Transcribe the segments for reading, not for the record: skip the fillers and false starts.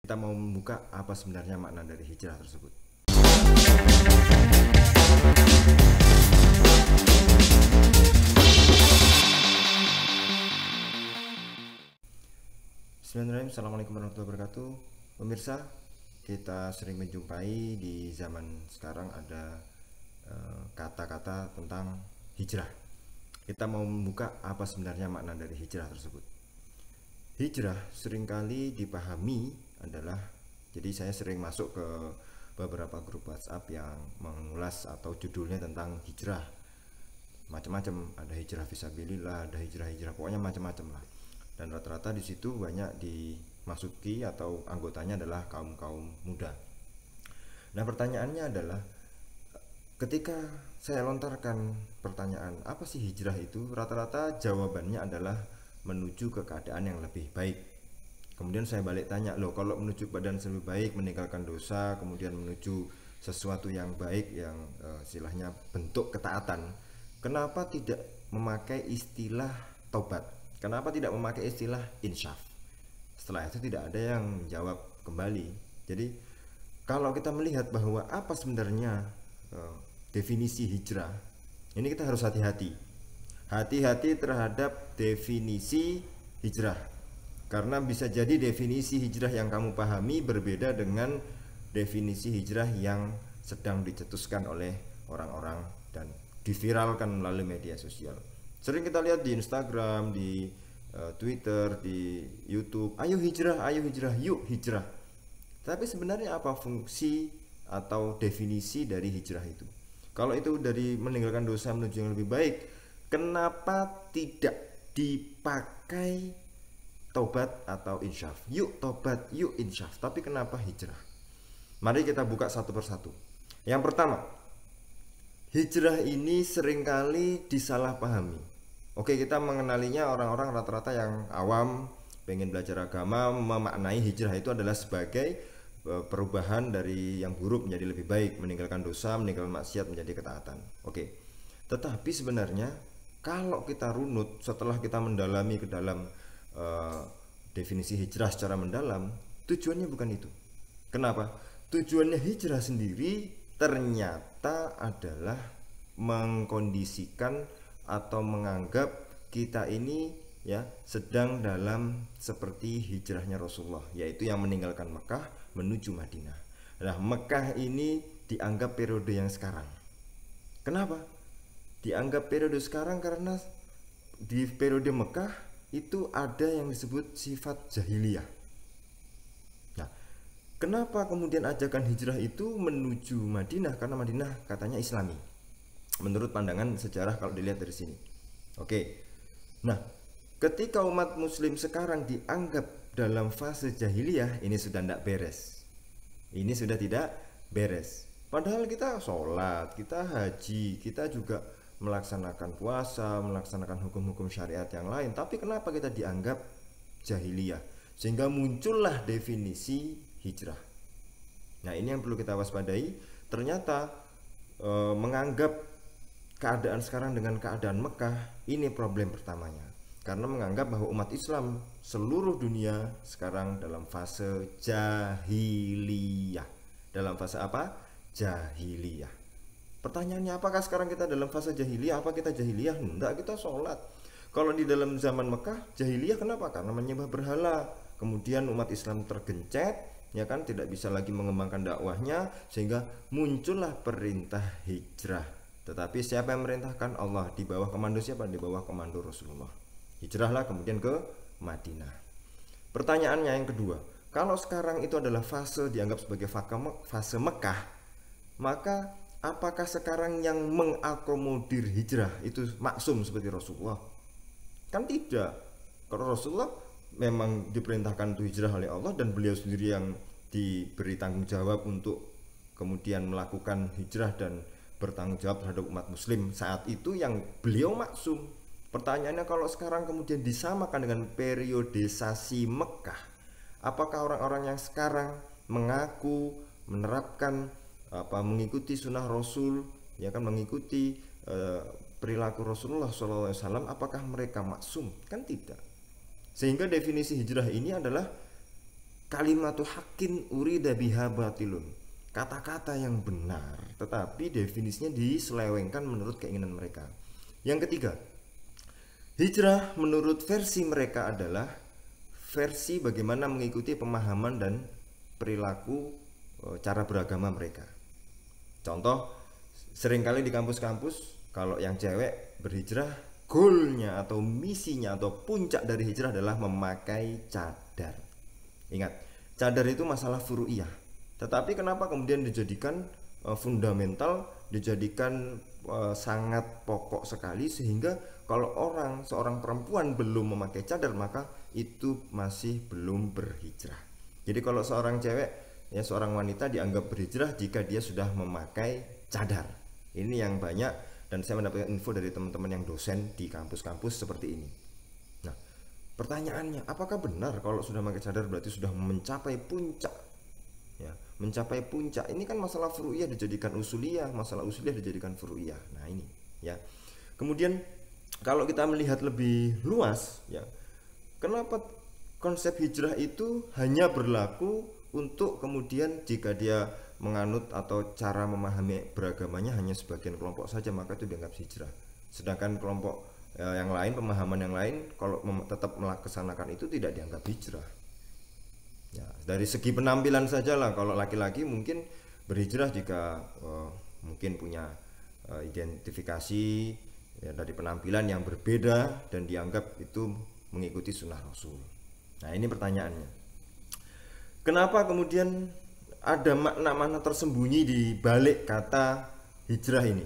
Kita mau membuka apa sebenarnya makna dari hijrah tersebut. Bismillahirrahmanirrahim. Assalamualaikum warahmatullahi wabarakatuh. Pemirsa, kita sering menjumpai di zaman sekarang ada kata-kata tentang hijrah. Kita mau membuka apa sebenarnya makna dari hijrah tersebut. Hijrah seringkali dipahami adalah, jadi saya sering masuk ke beberapa grup WhatsApp yang mengulas atau judulnya tentang hijrah. Macam-macam, ada hijrah fisabilillah, ada hijrah-hijrah, pokoknya macam-macam lah. Dan rata-rata di situ banyak dimasuki atau anggotanya adalah kaum-kaum muda. Nah, pertanyaannya adalah, ketika saya lontarkan pertanyaan apa sih hijrah itu, rata-rata jawabannya adalah menuju ke keadaan yang lebih baik. Kemudian saya balik tanya, loh kalau menuju keadaan yang lebih baik, meninggalkan dosa, kemudian menuju sesuatu yang baik, yang istilahnya bentuk ketaatan, kenapa tidak memakai istilah taubat? Kenapa tidak memakai istilah insyaf? Setelah itu tidak ada yang menjawab kembali. Jadi kalau kita melihat bahwa apa sebenarnya definisi hijrah, ini kita harus hati-hati. Hati-hati terhadap definisi hijrah, karena bisa jadi definisi hijrah yang kamu pahami berbeda dengan definisi hijrah yang sedang dicetuskan oleh orang-orang dan diviralkan melalui media sosial. Sering kita lihat di Instagram, di Twitter, di YouTube, ayo hijrah, yuk hijrah. Tapi sebenarnya apa fungsi atau definisi dari hijrah itu? Kalau itu dari meninggalkan dosa menuju yang lebih baik, kenapa tidak dipakai taubat atau insyaf? Yuk taubat, yuk insyaf. Tapi kenapa hijrah? Mari kita buka satu persatu. Yang pertama, hijrah ini seringkali disalahpahami. Oke, kita mengenalinya orang-orang rata-rata yang awam, pengen belajar agama, memaknai hijrah itu adalah sebagai perubahan dari yang buruk menjadi lebih baik, meninggalkan dosa, meninggalkan maksiat menjadi ketaatan. Oke. Tetapi sebenarnya kalau kita runut setelah kita mendalami ke dalam definisi hijrah secara mendalam, tujuannya bukan itu. Kenapa? Tujuannya hijrah sendiri ternyata adalah mengkondisikan atau menganggap kita ini ya sedang dalam seperti hijrahnya Rasulullah, yaitu yang meninggalkan Mekah menuju Madinah. Nah, Mekah ini dianggap periode yang sekarang. Kenapa? Dianggap periode sekarang karena di periode Mekah itu ada yang disebut sifat jahiliyah. Nah, kenapa kemudian ajakan hijrah itu menuju Madinah? Karena Madinah katanya Islami, menurut pandangan sejarah kalau dilihat dari sini. Oke. Nah, ketika umat muslim sekarang dianggap dalam fase jahiliyah, ini sudah tidak beres. Ini sudah tidak beres. Padahal kita sholat, kita haji, kita juga melaksanakan puasa, melaksanakan hukum-hukum syariat yang lain. Tapi kenapa kita dianggap jahiliyah? Sehingga muncullah definisi hijrah. Nah, ini yang perlu kita waspadai. Ternyata menganggap keadaan sekarang dengan keadaan Mekah, ini problem pertamanya. Karena menganggap bahwa umat Islam seluruh dunia sekarang dalam fase jahiliyah. Dalam fase apa? Jahiliyah. Pertanyaannya, apakah sekarang kita dalam fase jahiliyah? Apa kita jahiliyah? Enggak, kita sholat. Kalau di dalam zaman Mekah, jahiliyah kenapa? Karena menyembah berhala. Kemudian umat Islam tergencet, ya kan, tidak bisa lagi mengembangkan dakwahnya, sehingga muncullah perintah hijrah. Tetapi siapa yang merintahkan? Allah. Di bawah komando siapa? Di bawah komando Rasulullah. Hijrahlah kemudian ke Madinah. Pertanyaannya yang kedua, kalau sekarang itu adalah fase dianggap sebagai fase Mekah, maka apakah sekarang yang mengakomodir hijrah itu maksum seperti Rasulullah? Kan tidak. Kalau Rasulullah memang diperintahkan untuk hijrah oleh Allah, dan beliau sendiri yang diberi tanggung jawab untuk kemudian melakukan hijrah dan bertanggung jawab terhadap umat muslim saat itu, yang beliau maksum. Pertanyaannya, kalau sekarang kemudian disamakan dengan periodisasi Mekah, apakah orang-orang yang sekarang mengaku menerapkan mengikuti sunnah Rasul, ya kan, mengikuti perilaku Rasulullah SAW, apakah mereka maksum? Kan tidak. Sehingga definisi hijrah ini adalah kalimatu haqqin urida biha batilun. Kata-kata yang benar, tetapi definisinya diselewengkan menurut keinginan mereka. Yang ketiga, hijrah menurut versi mereka adalah versi bagaimana mengikuti pemahaman dan perilaku cara beragama mereka. Contoh, seringkali di kampus-kampus kalau yang cewek berhijrah, goalnya atau misinya atau puncak dari hijrah adalah memakai cadar. Ingat, cadar itu masalah furu'iyah. Tetapi kenapa kemudian dijadikan fundamental, dijadikan sangat pokok sekali, sehingga kalau seorang perempuan belum memakai cadar maka itu masih belum berhijrah. Jadi kalau seorang cewek, ya seorang wanita dianggap berhijrah jika dia sudah memakai cadar. Ini yang banyak, dan saya mendapatkan info dari teman-teman yang dosen di kampus-kampus seperti ini. Nah, pertanyaannya, apakah benar kalau sudah memakai cadar berarti sudah mencapai puncak? Ya, mencapai puncak. Ini kan masalah furu'iyah dijadikan usuliyah, masalah usuliyah dijadikan furu'iyah. Nah, ini ya. Kemudian kalau kita melihat lebih luas, ya, kenapa konsep hijrah itu hanya berlaku untuk kemudian jika dia menganut atau cara memahami beragamanya hanya sebagian kelompok saja, maka itu dianggap hijrah. Sedangkan kelompok yang lain, pemahaman yang lain, kalau tetap melaksanakan itu tidak dianggap hijrah. Ya, dari segi penampilan saja lah, kalau laki-laki mungkin berhijrah jika mungkin punya identifikasi ya, dari penampilan yang berbeda dan dianggap itu mengikuti sunnah Rasul. Nah, ini pertanyaannya. Kenapa kemudian ada makna-makna tersembunyi di balik kata hijrah ini?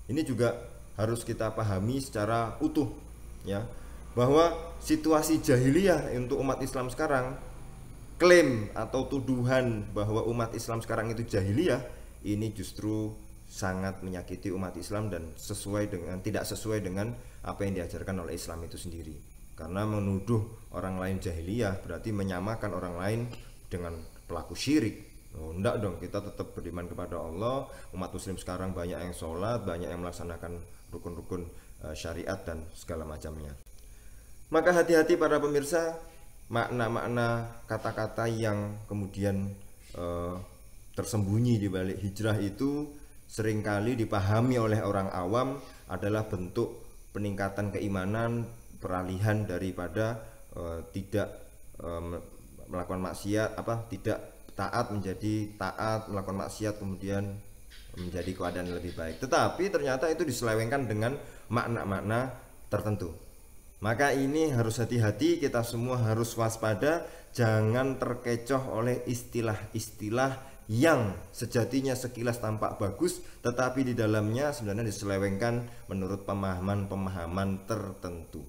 Ini juga harus kita pahami secara utuh, ya, bahwa situasi jahiliyah untuk umat Islam sekarang, klaim atau tuduhan bahwa umat Islam sekarang itu jahiliyah, ini justru sangat menyakiti umat Islam dan tidak sesuai dengan apa yang diajarkan oleh Islam itu sendiri. Karena menuduh orang lain jahiliyah berarti menyamakan orang lain dengan pelaku syirik. Enggak dong, kita tetap beriman kepada Allah. Umat muslim sekarang banyak yang sholat, banyak yang melaksanakan rukun-rukun syariat dan segala macamnya. Maka hati-hati para pemirsa, makna-makna kata-kata yang kemudian tersembunyi di balik hijrah itu seringkali dipahami oleh orang awam adalah bentuk peningkatan keimanan, peralihan daripada tidak melakukan maksiat, tidak taat menjadi taat, melakukan maksiat kemudian menjadi keadaan lebih baik. Tetapi ternyata itu diselewengkan dengan makna-makna tertentu. Maka ini harus hati-hati, kita semua harus waspada, jangan terkecoh oleh istilah-istilah yang sejatinya sekilas tampak bagus, tetapi di dalamnya sebenarnya diselewengkan menurut pemahaman-pemahaman tertentu.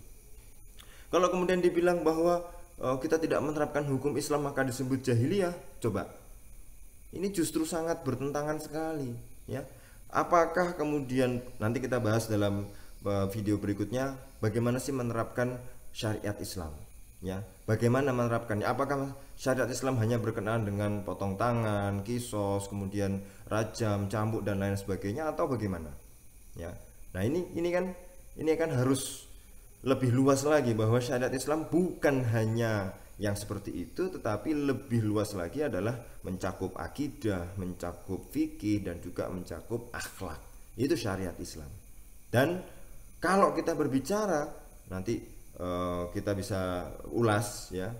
Kalau kemudian dibilang bahwa kita tidak menerapkan hukum Islam maka disebut jahiliyah, coba. Ini justru sangat bertentangan sekali, ya. Apakah kemudian nanti kita bahas dalam video berikutnya bagaimana sih menerapkan syariat Islam, ya. Bagaimana menerapkannya? Apakah syariat Islam hanya berkenaan dengan potong tangan, kisos, kemudian rajam, cambuk dan lain sebagainya, atau bagaimana? Ya. Nah, ini kan harus lebih luas lagi, bahwa syariat Islam bukan hanya yang seperti itu, tetapi lebih luas lagi adalah mencakup akidah, mencakup fikih, dan juga mencakup akhlak. Itu syariat Islam. Dan kalau kita berbicara nanti kita bisa ulas, ya.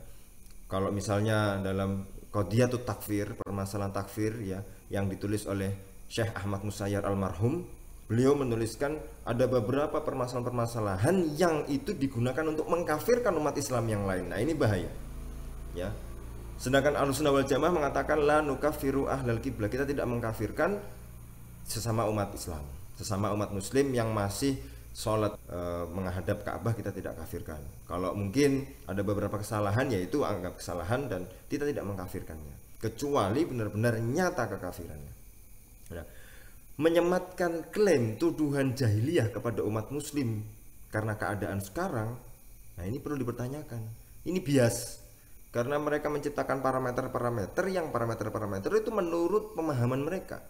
Kalau misalnya dalam Qadhiyatut Takfir, permasalahan takfir, ya, yang ditulis oleh Syekh Ahmad Musayyar almarhum, beliau menuliskan ada beberapa permasalahan-permasalahan yang itu digunakan untuk mengkafirkan umat Islam yang lain. Nah, ini bahaya, ya. Sedangkan Ahlussunnah wal Jamaah mengatakan la nukaffiru ahlal qiblah, kita tidak mengkafirkan sesama umat Islam, sesama umat muslim yang masih sholat menghadap Ka'bah, kita tidak kafirkan. Kalau mungkin ada beberapa kesalahan, yaitu anggap kesalahan dan kita tidak mengkafirkannya, kecuali benar-benar nyata kekafirannya. Nah, menyematkan klaim tuduhan jahiliyah kepada umat muslim karena keadaan sekarang, nah ini perlu dipertanyakan. Ini bias, karena mereka menciptakan parameter-parameter yang parameter-parameter itu menurut pemahaman mereka,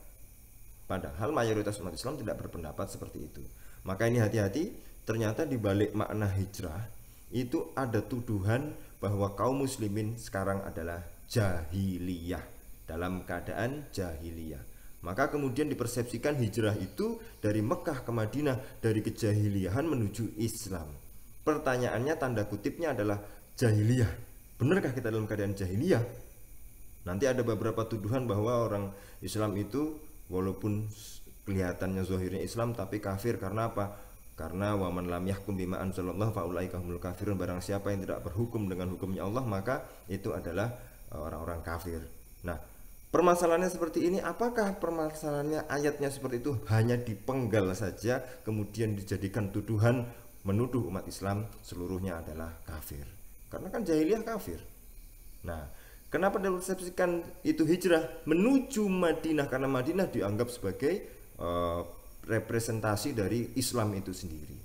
padahal mayoritas umat Islam tidak berpendapat seperti itu. Maka ini hati-hati, ternyata di balik makna hijrah itu ada tuduhan bahwa kaum muslimin sekarang adalah jahiliyah, dalam keadaan jahiliyah. Maka kemudian dipersepsikan hijrah itu dari Mekah ke Madinah, dari kejahiliahan menuju Islam. Pertanyaannya, tanda kutipnya adalah jahiliyah. Benarkah kita dalam keadaan jahiliyah? Nanti ada beberapa tuduhan bahwa orang Islam itu walaupun kelihatannya zahirnya Islam tapi kafir. Karena apa? Karena waman lam yahkum bima anzalallahu faulaika humul kafirun. Barang siapa yang tidak berhukum dengan hukumnya Allah, maka itu adalah orang-orang kafir. Nah, permasalahannya seperti ini. Apakah permasalahannya ayatnya seperti itu hanya dipenggal saja kemudian dijadikan tuduhan menuduh umat Islam seluruhnya adalah kafir? Karena kan jahiliyah kafir. Nah, kenapa dipersepsikan itu hijrah menuju Madinah? Karena Madinah dianggap sebagai representasi dari Islam itu sendiri.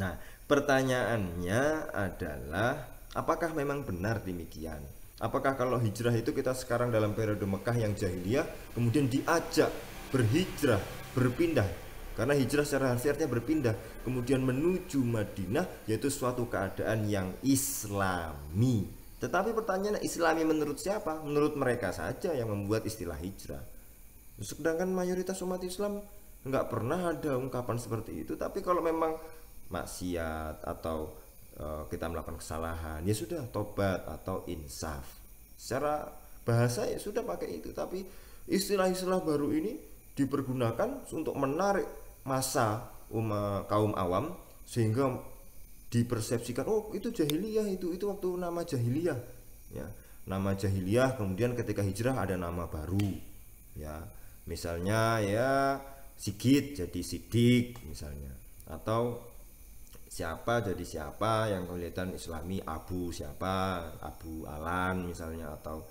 Nah, pertanyaannya adalah apakah memang benar demikian? Apakah kalau hijrah itu kita sekarang dalam periode Mekah yang jahiliyah kemudian diajak berhijrah, berpindah? Karena hijrah secara harfiahnya berpindah, kemudian menuju Madinah, yaitu suatu keadaan yang islami. Tetapi pertanyaannya, islami menurut siapa? Menurut mereka saja yang membuat istilah hijrah. Sedangkan mayoritas umat Islam nggak pernah ada ungkapan seperti itu. Tapi kalau memang maksiat atau kita melakukan kesalahan, ya sudah tobat atau insaf. Secara bahasa ya sudah pakai itu. Tapi istilah-istilah baru ini dipergunakan untuk menarik masa kaum awam sehingga dipersepsikan, oh itu jahiliyah, itu waktu nama jahiliyah, ya, nama jahiliyah. Kemudian ketika hijrah ada nama baru, ya, misalnya ya Sigit jadi Sidik misalnya, atau siapa jadi siapa yang kelihatan islami, Abu siapa, Abu Alan misalnya, atau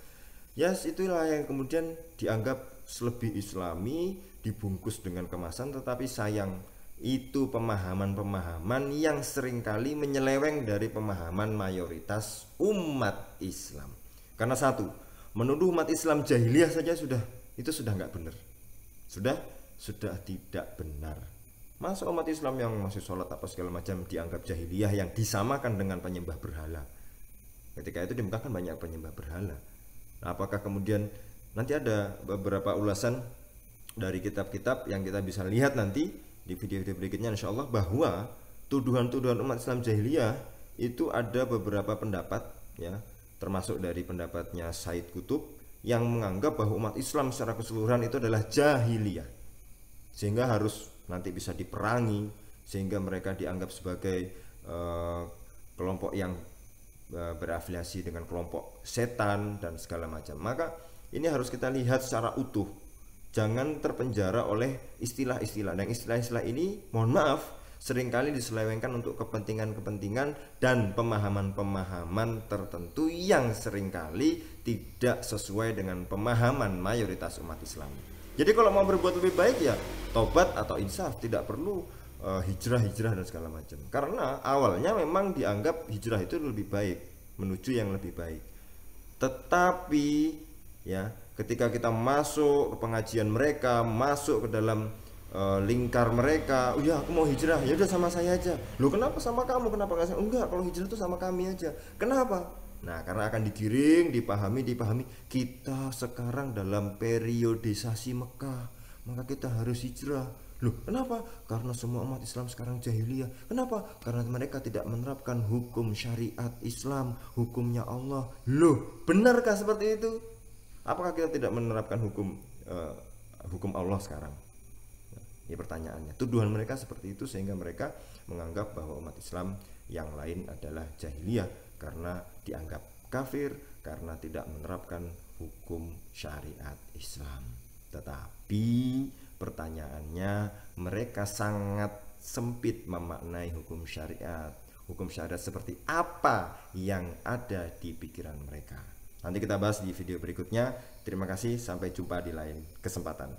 ya itulah yang kemudian dianggap lebih islami, dibungkus dengan kemasan. Tetapi sayang, itu pemahaman-pemahaman yang seringkali menyeleweng dari pemahaman mayoritas umat Islam. Karena satu, menuduh umat Islam jahiliyah saja sudah nggak benar, sudah tidak benar. Masa umat Islam yang masih sholat apa segala macam dianggap jahiliyah yang disamakan dengan penyembah berhala? Ketika itu di Mekah kan banyak penyembah berhala. Nah, apakah kemudian nanti ada beberapa ulasan dari kitab-kitab yang kita bisa lihat nanti di video-video berikutnya insya Allah, bahwa tuduhan-tuduhan umat Islam jahiliyah itu ada beberapa pendapat, ya, termasuk dari pendapatnya Said Qutb yang menganggap bahwa umat Islam secara keseluruhan itu adalah jahiliyah, sehingga harus nanti bisa diperangi, sehingga mereka dianggap sebagai kelompok yang berafiliasi dengan kelompok setan dan segala macam. Maka ini harus kita lihat secara utuh, jangan terpenjara oleh istilah-istilah. Dan istilah-istilah ini, mohon maaf, seringkali diselewengkan untuk kepentingan-kepentingan dan pemahaman-pemahaman tertentu yang seringkali tidak sesuai dengan pemahaman mayoritas umat Islam. Jadi kalau mau berbuat lebih baik ya tobat atau insaf, tidak perlu hijrah-hijrah dan segala macam. Karena awalnya memang dianggap hijrah itu lebih baik, menuju yang lebih baik. Tetapi ya, ketika kita masuk ke pengajian mereka, masuk ke dalam lingkar mereka, oh ya aku mau hijrah, ya udah sama saya aja. Loh kenapa sama kamu, kenapa nggak sama? Enggak, kalau hijrah itu sama kami aja. Kenapa? Nah, karena akan digiring, dipahami. Kita sekarang dalam periodisasi Mekah, maka kita harus hijrah. Loh kenapa? Karena semua umat Islam sekarang jahiliyah. Kenapa? Karena mereka tidak menerapkan hukum syariat Islam, hukumnya Allah. Loh benarkah seperti itu? Apakah kita tidak menerapkan hukum Allah sekarang? Ya pertanyaannya. Tuduhan mereka seperti itu sehingga mereka menganggap bahwa umat Islam yang lain adalah jahiliyah karena dianggap kafir, karena tidak menerapkan hukum syariat Islam. Tetapi pertanyaannya, mereka sangat sempit memaknai hukum syariat. Hukum syariat seperti apa yang ada di pikiran mereka? Nanti kita bahas di video berikutnya. Terima kasih, sampai jumpa di lain kesempatan.